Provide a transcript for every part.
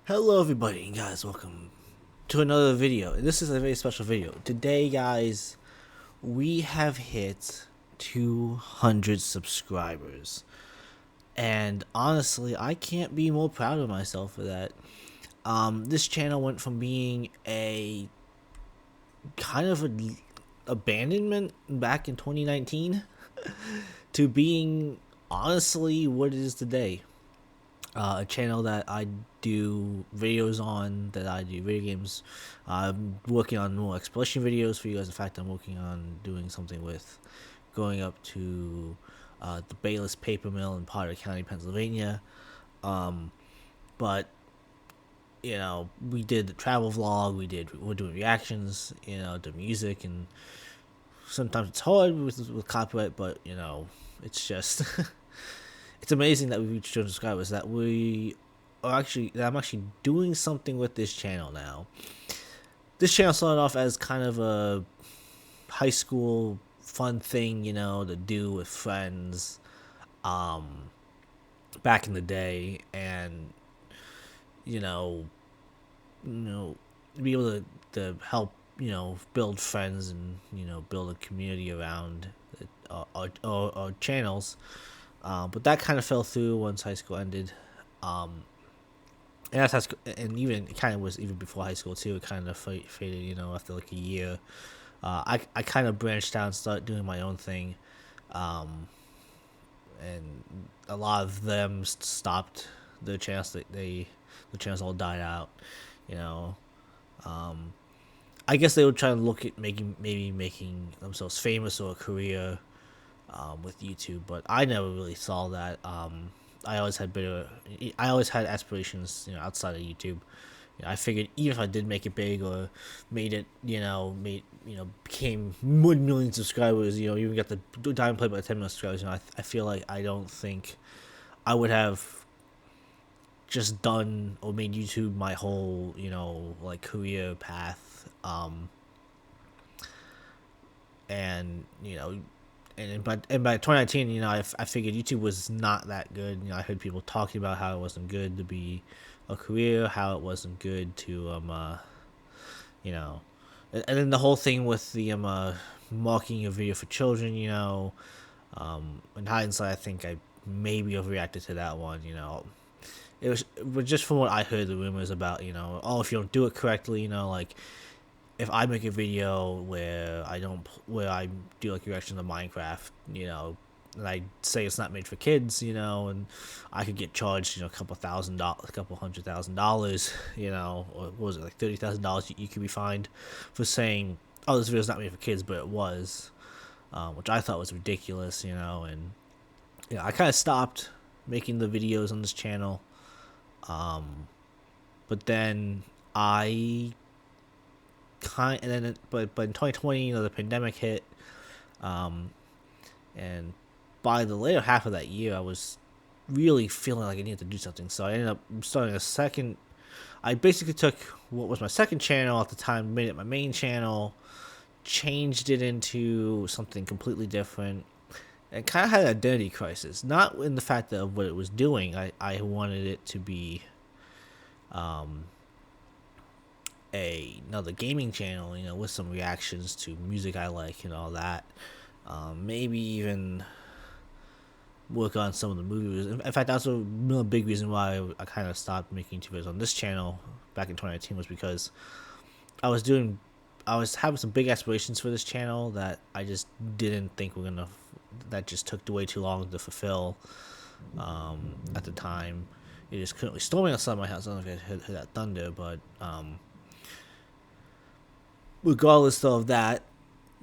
Hello everybody, guys, welcome to another video. This is a very special video. Today, guys, we have hit 200 subscribers. And honestly, I can't be more proud of myself for that. This channel went from being a kind of a abandonment back in 2019 to being honestly what it is today. A channel that I do videos on, that I do video games. I'm working on more exploration videos for you guys. In fact, I'm working on doing something with going up to the Bayless Paper Mill in Potter County, Pennsylvania. But we did the travel vlog. We're doing reactions. To music, and sometimes it's hard with copyright, but it's just it's amazing that we reached 200 subscribers. That I'm actually doing something with this channel now. This channel started off as kind of a high school fun thing, to do with friends, back in the day, and you know, be able to help build friends and build a community around our channels. But that kind of fell through once high school ended. And that's high school, and even it kind of was even before high school too. It kind of faded, after like a year. I kind of branched out and started doing my own thing, and a lot of them stopped their channels. The channels all died out, you know. Um, I guess they would try to look at making themselves famous or a career with YouTube, but I never really saw that. I always had I always had aspirations, outside of YouTube. I figured even if I did make it big or made it, became 1 million subscribers, even got the diamond plate by 10 million subscribers. I feel like I don't think I would have just done or made YouTube my whole, like career path. And by 2019, I figured YouTube was not that good. I heard people talking about how it wasn't good to be a career, how it wasn't good to you know, and then the whole thing with the marking a video for children. In hindsight, I think I maybe overreacted to that one. But just from what I heard, the rumors about, oh, if you don't do it correctly, like if I make a video where I do like reaction to Minecraft, and I say it's not made for kids, and I could get charged, a couple $100,000, or what was it, like $30,000? You could be fined for saying, "Oh, this video's not made for kids," but it was, which I thought was ridiculous, and I kind of stopped making the videos on this channel, but then I but in 2020, the pandemic hit, and by the later half of that year, I was really feeling like I needed to do something. So I ended up starting a second. I basically took what was my second channel at the time, made it my main channel, changed it into something completely different, and kind of had an identity crisis. Not in the fact of what it was doing. I wanted it to be another gaming channel, with some reactions to music I like and all that. Maybe even work on some of the movies. In fact, that's a real big reason why I kind of stopped making videos on this channel back in 2019, was because I was doing, I was having some big aspirations for this channel that I just didn't think were gonna, that just took way too long to fulfill. At the time, it is currently storming outside my house. I don't know if you heard that thunder, but regardless of that,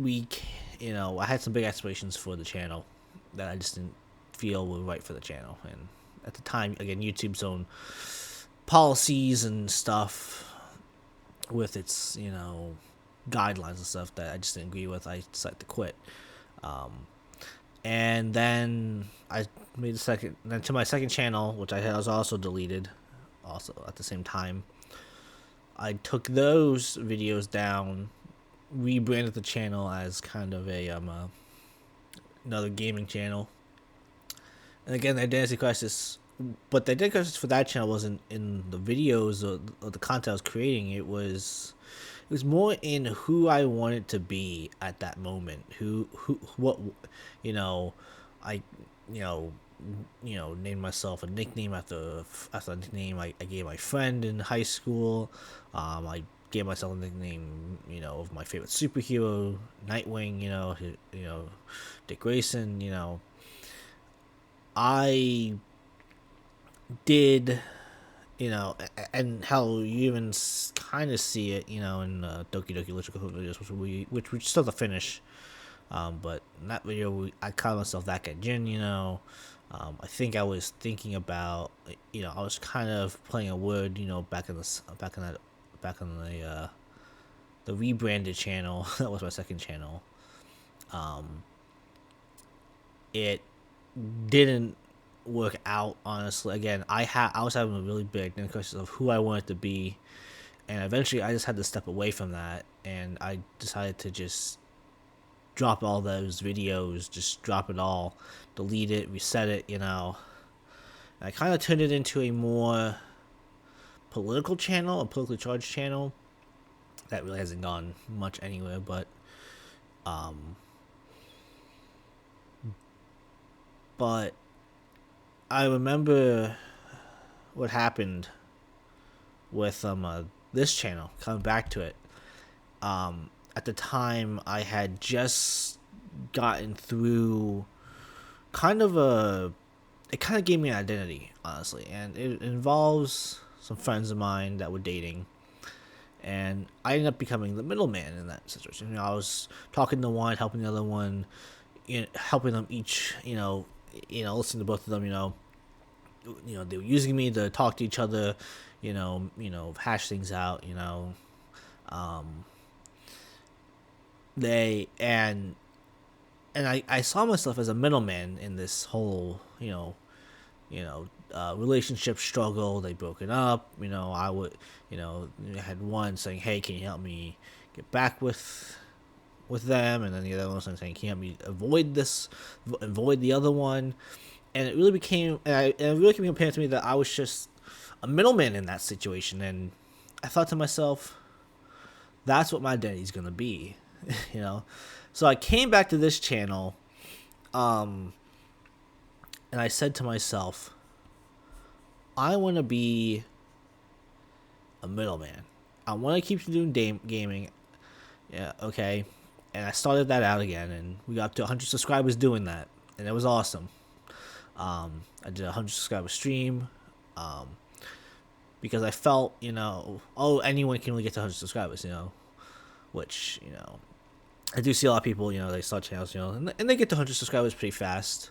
I had some big aspirations for the channel that I just didn't feel were right for the channel. And at the time, again, YouTube's own policies and stuff with its, guidelines and stuff that I just didn't agree with, I decided to quit. And then I made then to my second channel, which I was also deleted, also at the same time. I took those videos down, rebranded the channel as kind of another gaming channel. And again, the identity crisis but the dedication for that channel wasn't in the videos or the content I was creating. It was more in who I wanted to be at that moment. What, you know, I, you know, named myself a nickname after a nickname I gave my friend in high school. I gave myself a nickname, of my favorite superhero, Nightwing. Dick Grayson. I did, and how you even kind of see it, in Doki Doki Literature videos, which we still have to finish. But in that video, I called myself that guy Jin. I think I was thinking about, I was kind of playing a word, back in the rebranded channel. That was my second channel. It didn't work out, honestly. Again, I was having a really big crisis of who I wanted to be, and eventually I just had to step away from that, and I decided to just drop all those videos, just drop it all, delete it, reset it. And I kind of turned it into a more political channel, a politically charged channel that really hasn't gone much anywhere. But I remember what happened with this channel. Coming back to it, at the time I had just gotten through kind of it kind of gave me an identity, honestly, and it involves some friends of mine that were dating, and I ended up becoming the middleman in that situation. I was talking to one, helping the other one, helping them each, listening to both of them. They were using me to talk to each other, hash things out. They and I saw myself as a middleman in this whole, relationship struggle. They broken up. I would, I had one saying, "Hey, can you help me get back with them?" And then the other one was saying, "Can you help me avoid the other one?" And it really became, it really became apparent to me that I was just a middleman in that situation. And I thought to myself, that's what my identity's gonna be, So I came back to this channel, and I said to myself, I want to be a middleman. I want to keep doing gaming. Yeah, okay. And I started that out again, and we got up to 100 subscribers doing that, and it was awesome. I did a 100 subscriber stream, because I felt, anyone can really get to 100 subscribers, which, I do see a lot of people, they start channels, and they get to 100 subscribers pretty fast.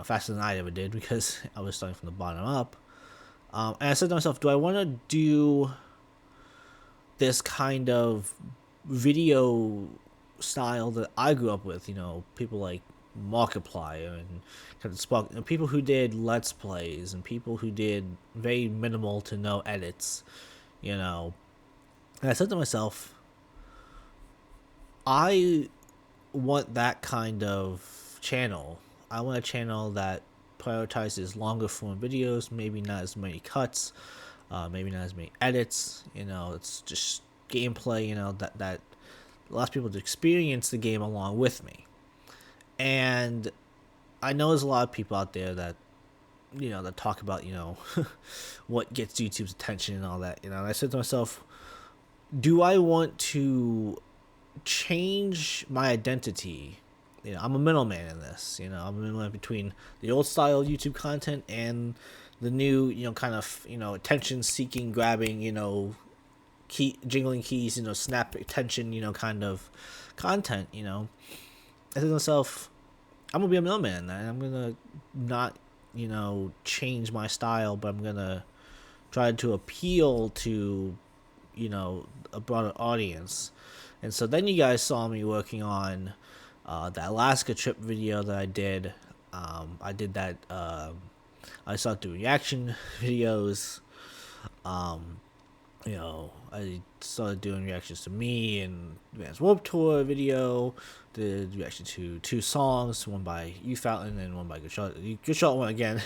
Faster than I ever did, because I was starting from the bottom up. And I said to myself, do I want to do this kind of video style that I grew up with? People like Markiplier and kind of Spark, people who did Let's Plays and people who did very minimal to no edits, And I said to myself, I want that kind of channel. I want a channel that prioritizes longer form videos, maybe not as many cuts, maybe not as many edits. It's just gameplay. That allows people to experience the game along with me. And I know there's a lot of people out there that that talk about what gets YouTube's attention and all that. And I said to myself, do I want to change my identity? I'm a middleman in this. I'm a middleman between the old style YouTube content and the new, kind of, attention seeking, grabbing, key jingling keys, snap attention, kind of content. I said to myself, I'm gonna be a middleman in that, and I'm gonna not, change my style, but I'm gonna try to appeal to, a broader audience. And so then you guys saw me working on the Alaska trip video that I did. I did that. I started doing reaction videos. I started doing reactions to me and Advanced Warped Tour video. Did reaction to two songs, one by You Fountain and one by Good Shot. Good Shot one again.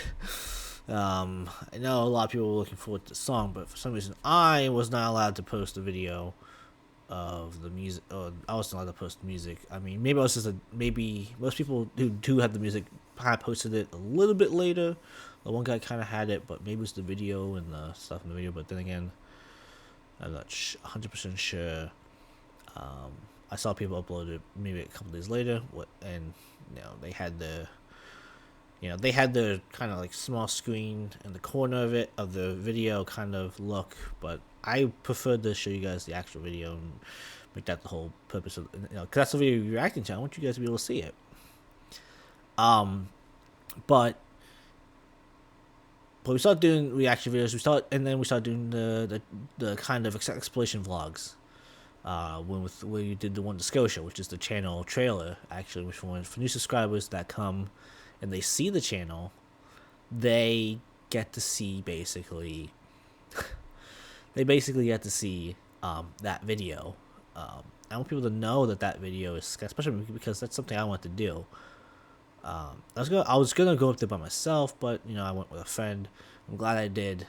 I know a lot of people were looking forward to the song, but for some reason I was not allowed to post a video of the music. Or I wasn't allowed to post music. I mean, maybe I was maybe most people who do have the music kind of posted it a little bit later. The one guy kind of had it, but maybe it was the video and the stuff in the video. But then again, I'm not 100% sure. I saw people upload it maybe a couple days later. And they had the kind of like small screen in the corner of the video kind of look, but I preferred to show you guys the actual video and make that the whole purpose of because that's the video you're reacting to. I want you guys to be able to see it. But we started doing reaction videos. We started doing the kind of exploration vlogs. Where you did the one to Scotia, which is the channel trailer, actually, which for new subscribers that come and they see the channel, they get to see basically get to see that video. I want people to know that video is, especially because that's something I want to do. I was gonna go up there by myself, but I went with a friend. I'm glad I did.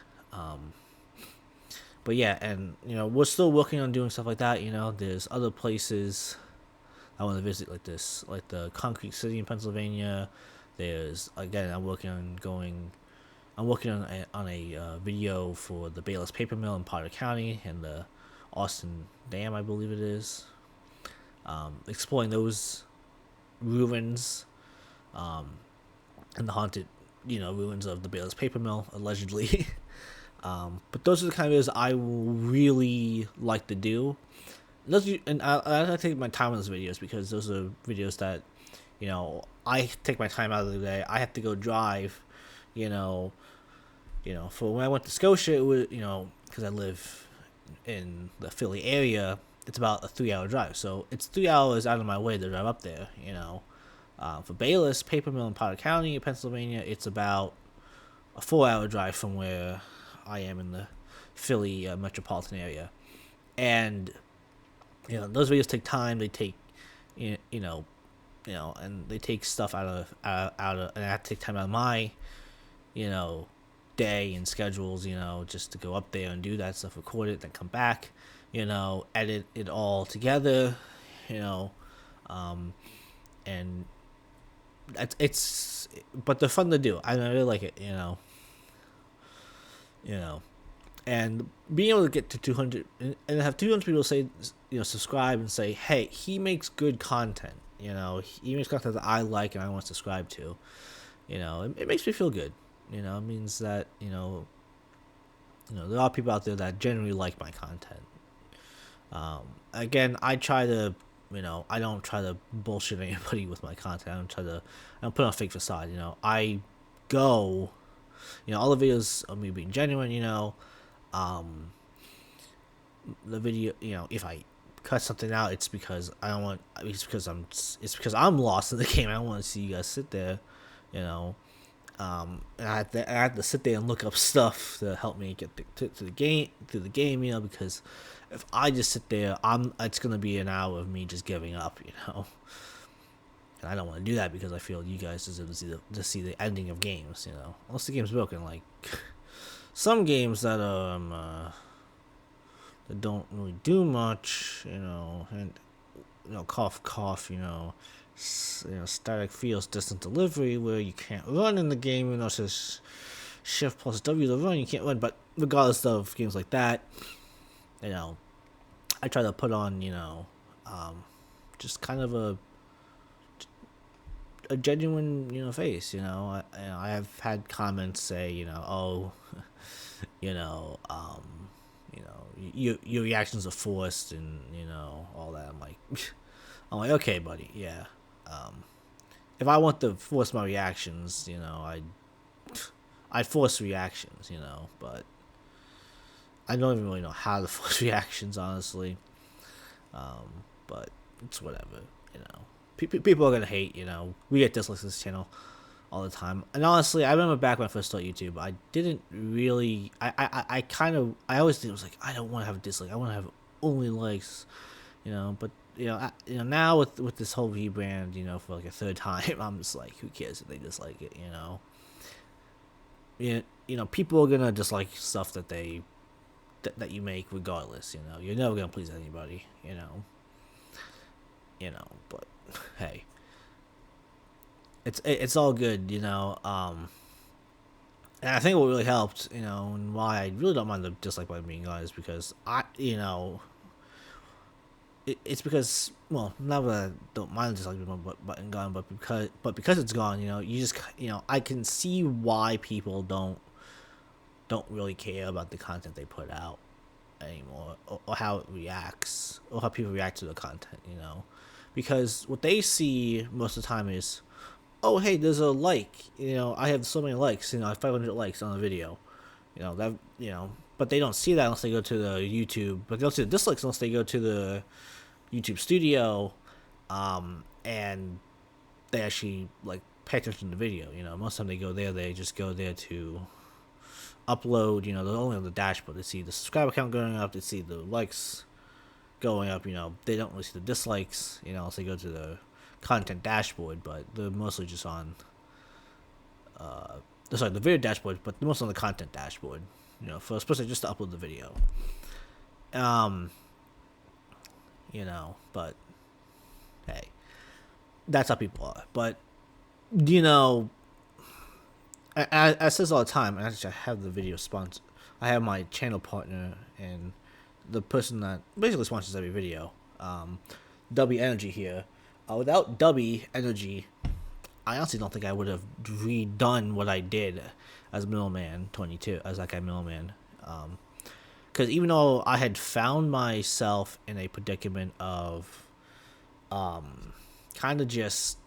But yeah, and we're still working on doing stuff like that. There's other places I want to visit, like the Concrete City in Pennsylvania. There's I'm working on a video for the Bayless Paper Mill in Potter County and the Austin Dam, I believe it is. Exploring those ruins, and the haunted, ruins of the Bayless Paper Mill, allegedly. But those are the kind of videos I really like to do. And I take my time on those videos because those are videos that, I take my time out of the day. I have to go drive, for when I went to Scotia, it was, because I live in the Philly area, it's about a 3-hour drive. So it's 3 hours out of my way to drive up there, For Bayless Paper Mill in Potter County, Pennsylvania, it's about a 4-hour drive from where I am in the Philly metropolitan area. And those videos take time. They take and they take stuff out of and I have to take time out of my day and schedules, just to go up there and do that stuff, record it, then come back, edit it all together, and but they're fun to do. I really like it, and being able to get to 200 and have 200 people say, subscribe and say, hey, he makes good content. He makes content that I like and I want to subscribe to. It makes me feel good. It means that there are people out there that generally like my content. Again, I try to, I don't try to bullshit anybody with my content. I don't put on a fake facade. I go, all the videos of me being genuine. The video, if I cut something out, it's because I don't want. It's because I'm lost in the game. I don't want to see you guys sit there, and I have to sit there and look up stuff to help me get to the game through the game. Because if I just sit there, it's gonna be an hour of me just giving up. And I don't want to do that because I feel you guys deserve to see the ending of games. Unless the game's broken, like some games that that don't really do much, and cough, static fields, distant delivery, where you can't run in the game. It says shift plus W to run, you can't run. But regardless of games like that, I try to put on, just kind of a genuine, face. I have had comments say, your reactions are forced and all that. I'm like, okay, buddy, yeah. If I want to force my reactions, I force reactions, but I don't even really know how to force reactions, honestly. But it's whatever, people are gonna hate. We get dislikes on this channel all the time. And honestly, I remember back when I first started YouTube, I didn't really. I kind of. I always think it was like I don't want to have a dislike. I want to have only likes, But now with this whole rebrand, for like a third time, I'm just like, who cares if they dislike it. People are gonna dislike stuff that you make regardless. You're never gonna please anybody. But hey, it's all good. And I think what really helped, and why I really don't mind the dislike button being gone is because it's because, well, not that I don't mind the dislike button gone, but because it's gone, you just, I can see why people don't really care about the content they put out anymore, or how it reacts, or how people react to the content, because what they see most of the time is, oh hey, there's a like, I have so many likes, I have 500 likes on a video, but they don't see that unless they go to the YouTube, but they don't see the dislikes unless they go to the YouTube studio, and they actually like pay attention to the video. Most of the time they go there, they just go there to upload. They're only on the dashboard. They see the subscriber count going up. They see the likes going up. They don't really see the dislikes. Unless they go to the content dashboard, but they're mostly just on. The video dashboard, but they're mostly on the content dashboard. For especially just to upload the video. But hey, that's how people are. But I say this all the time, and actually I have the video sponsor. I have my channel partner and the person that basically sponsors every video, W Energy here. Without W Energy, I honestly don't think I would have redone what I did as Middleman 22, as that guy Middleman. Because even though I had found myself in a predicament of kind of just,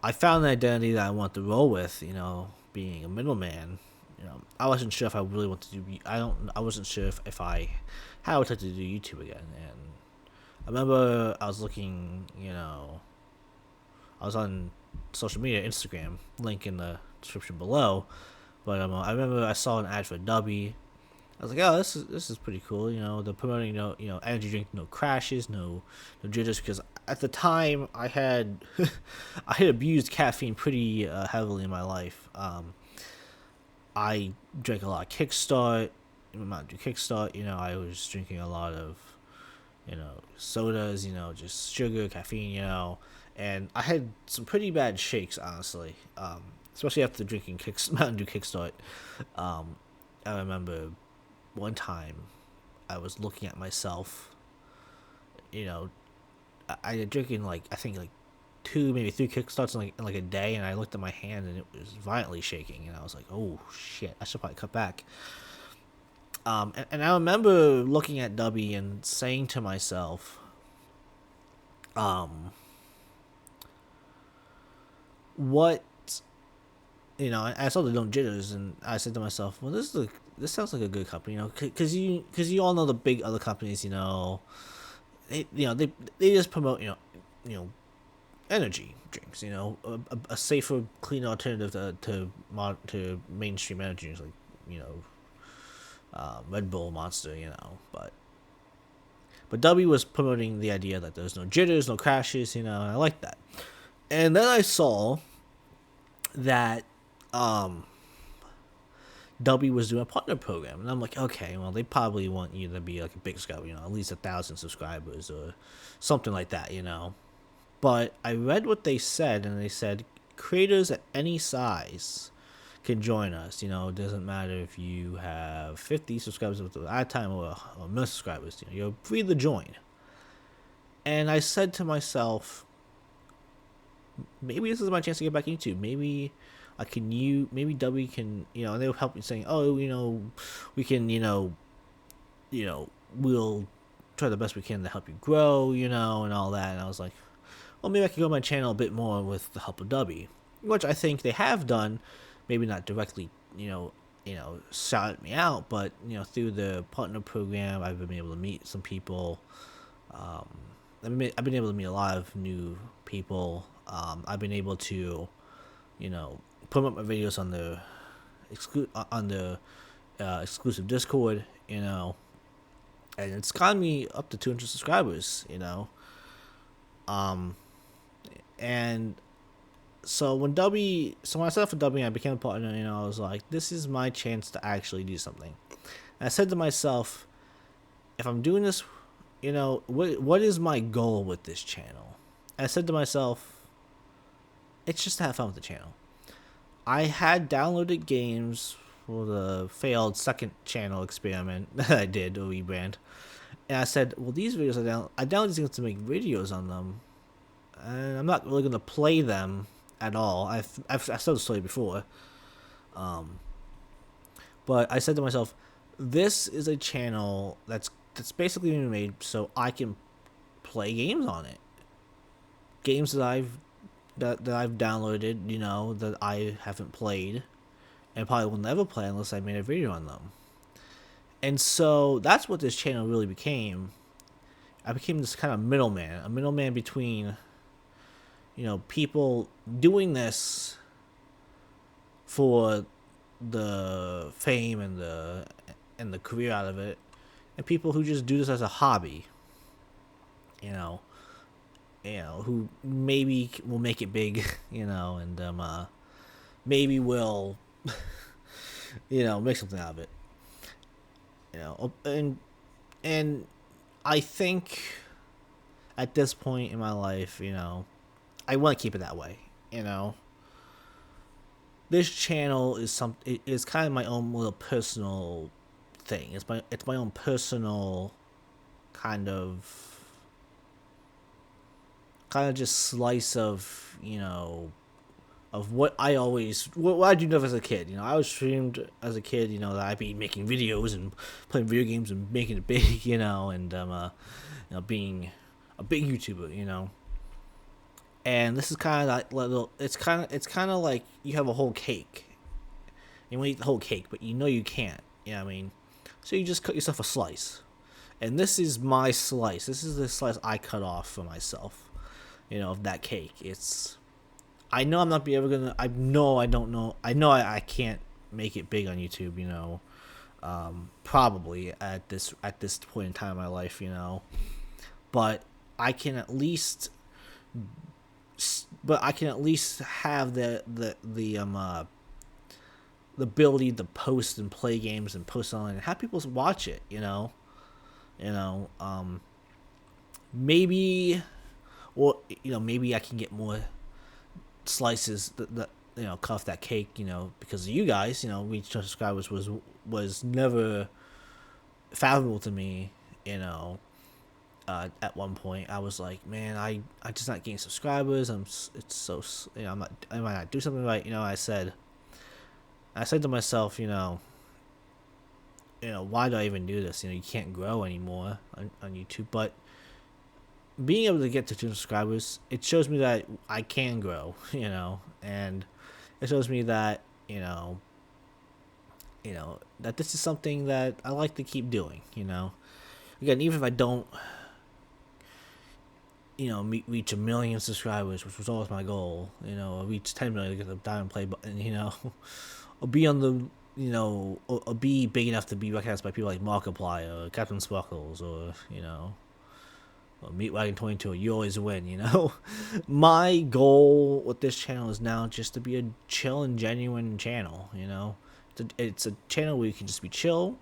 I found an identity that I want to roll with, being a middleman. I wasn't sure if I really wanted to do, I wasn't sure if how I would like to do YouTube again. And I remember I was looking, I was on social media, Instagram, link in the description below. But I remember I saw an ad for Dubby. I was like, oh, this is pretty cool. They're promoting energy drink, no crashes, no jitters. Because at the time I had I had abused caffeine pretty heavily in my life. I drank a lot of Kickstart. Mountain Dew Kickstart. I was drinking a lot of sodas. Just sugar, caffeine. And I had some pretty bad shakes, honestly. Especially after drinking Mountain Dew Kickstart. I remember one time I was looking at myself. I had drinking I think 2, maybe 3 Kickstarts in a day, and I looked at my hand and it was violently shaking, and I was like, oh shit, I should probably cut back. And I remember looking at Dubby and saying to myself, what, I saw the No Jitters, and I said to myself, well, this sounds like a good company, because you all know the big other companies, they just promote, energy drinks, a safer, cleaner alternative to mainstream energy drinks like, Red Bull, Monster, but W was promoting the idea that there's no jitters, no crashes, and I like that. And then I saw that W was doing a partner program, and I'm like, okay, well, they probably want you to be like a big subscriber, at least 1,000 subscribers or something like that, But I read what they said, and they said creators at any size can join us. It doesn't matter if you have 50 subscribers at a time or 1 million subscribers. You're free to join. And I said to myself, maybe this is my chance to get back into YouTube. Maybe maybe W can, and they will help me saying, oh, we can, we'll try the best we can to help you grow, and all that. And I was like, well, maybe I can grow my channel a bit more with the help of W, which I think they have done. Maybe not directly, shout me out, but through the partner program, I've been able to meet some people. I've been able to meet a lot of new people I've been able to, put up my videos on the exclusive Discord, and it's gotten me up to 200 subscribers, um, and so when I signed up for W, I became a partner. I was like, this is my chance to actually do something. And I said to myself, if I'm doing this, what is my goal with this channel? And I said to myself, it's just to have fun with the channel. I had downloaded games for the failed second channel experiment that I did, the rebrand. And I said, well, these videos I downloaded these things to make videos on them, and I'm not really going to play them at all. I've told the story before. But I said to myself, this is a channel that's basically been made so I can play games on it. Games that I've downloaded, that I haven't played, and probably will never play unless I made a video on them. And so that's what this channel really became. I became this kind of middleman, a middleman between, people doing this for the fame and the career out of it, and people who just do this as a hobby. Who maybe will make it big, and maybe will, make something out of it. And I think at this point in my life, I want to keep it that way. This channel is kind of my own little personal thing. It's my own personal kind of just slice of of what I do as a kid. I was streamed as a kid, that I'd be making videos and playing video games and making it big, and being a big YouTuber, and this is kind of like little. It's kind of like you have a whole cake. You want to eat the whole cake, but you can't. You know what I mean? So you just cut yourself a slice, and this is my slice. This is the slice I cut off for myself. Of that cake. I know I'm not ever gonna. I know I don't know. I know I can't make it big on YouTube. Probably at this point in time in my life. But I can at least. But I can at least have the ability to post and play games and post online and have people watch it. Maybe. Or maybe I can get more slices that cut off that cake, because of you guys. Reach subscribers was never fathomable to me. At one point I was like, man, I just not getting subscribers. It's so I might not do something right. I said to myself, why do I even do this? You can't grow anymore on YouTube, but being able to get to 2 subscribers, it shows me that I can grow, and it shows me that, that this is something that I like to keep doing, Again, even if I don't, reach 1 million subscribers, which was always my goal, reach 10 million to get the diamond play button, or be on the, or be big enough to be recognized by people like Markiplier or Captain Sparkles or, Meatwagon 22, you always win, My goal with this channel is now just to be a chill and genuine channel, It's a channel where you can just be chill.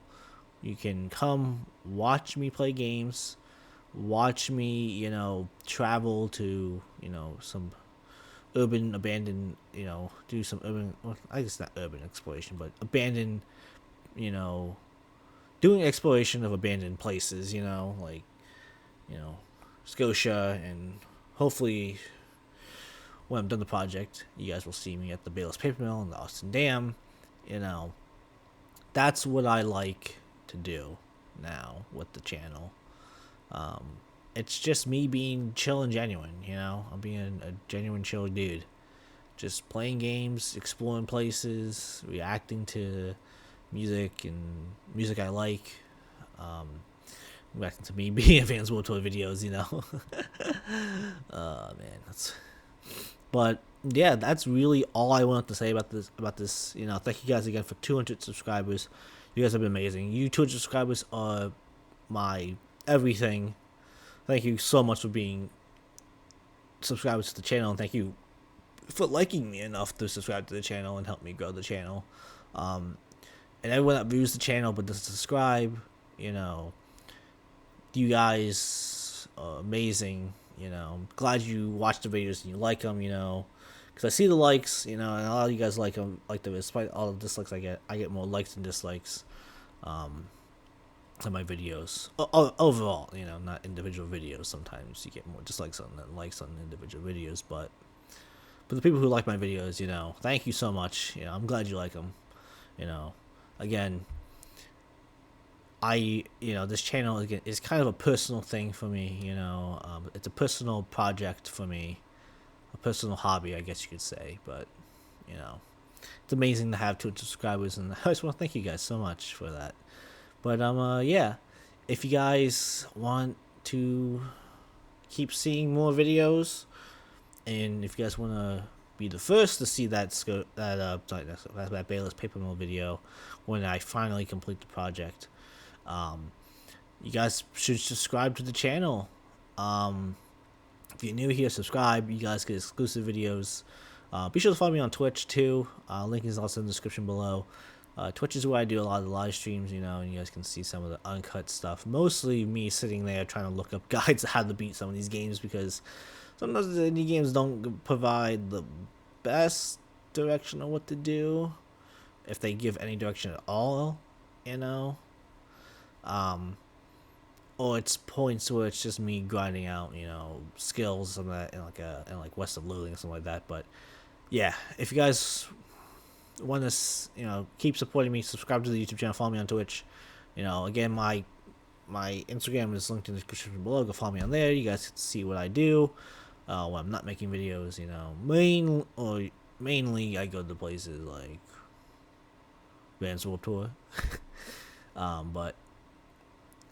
You can come watch me play games, watch me, travel to, some urban abandoned, do some urban, well, I guess not urban exploration, but abandoned, doing exploration of abandoned places, like, Scotia, and hopefully when I'm done the project, you guys will see me at the Bayless Paper Mill and the Austin Dam. That's what I like to do now with the channel. It's just me being chill and genuine, I'm being a genuine chill dude. Just playing games, exploring places, reacting to music and music I like. Reacting to me being a Vans World Tour videos, Oh man, But yeah, that's really all I wanted to say about this. Thank you guys again for 200 subscribers. You guys have been amazing. You 200 subscribers are my everything. Thank you so much for being subscribers to the channel, and thank you for liking me enough to subscribe to the channel and help me grow the channel. Um, and everyone that views the channel but doesn't subscribe, you guys are amazing. I'm glad you watch the videos and you like them. Because I see the likes, and a lot of you guys like them. Like them, despite all the dislikes I get more likes than dislikes. On my videos. Overall, not individual videos. Sometimes you get more dislikes than likes on individual videos, but the people who like my videos, thank you so much. I'm glad you like them. Again, this channel again is kind of a personal thing for me. It's a personal project for me, a personal hobby, I guess you could say. But it's amazing to have 200 subscribers, and I just want to thank you guys so much for that. But yeah, if you guys want to keep seeing more videos, and if you guys want to be the first to see that Bayless paper mill video when I finally complete the project, you guys should subscribe to the channel. If you're new here, subscribe. You guys get exclusive videos. Be sure to follow me on Twitch too. Link is also in the description below. Twitch is where I do a lot of the live streams, and you guys can see some of the uncut stuff. Mostly me sitting there trying to look up guides on how to beat some of these games, because sometimes the indie games don't provide the best direction on what to do, if they give any direction at all, or it's points where it's just me grinding out, skills, some of that, in like West of Looting or something like that. But yeah, if you guys want to, keep supporting me, subscribe to the YouTube channel, follow me on Twitch. Again, my Instagram is linked in the description below. Go follow me on there. You guys can see what I do when I'm not making videos. Mainly I go to places like Vans Warped Tour. But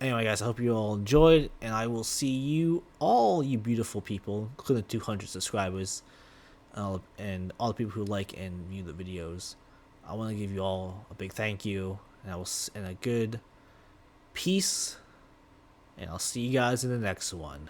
anyway, guys, I hope you all enjoyed, and I will see you all, you beautiful people, including 200 subscribers, and all the people who like and view the videos. I want to give you all a big thank you, and a good peace, and I'll see you guys in the next one.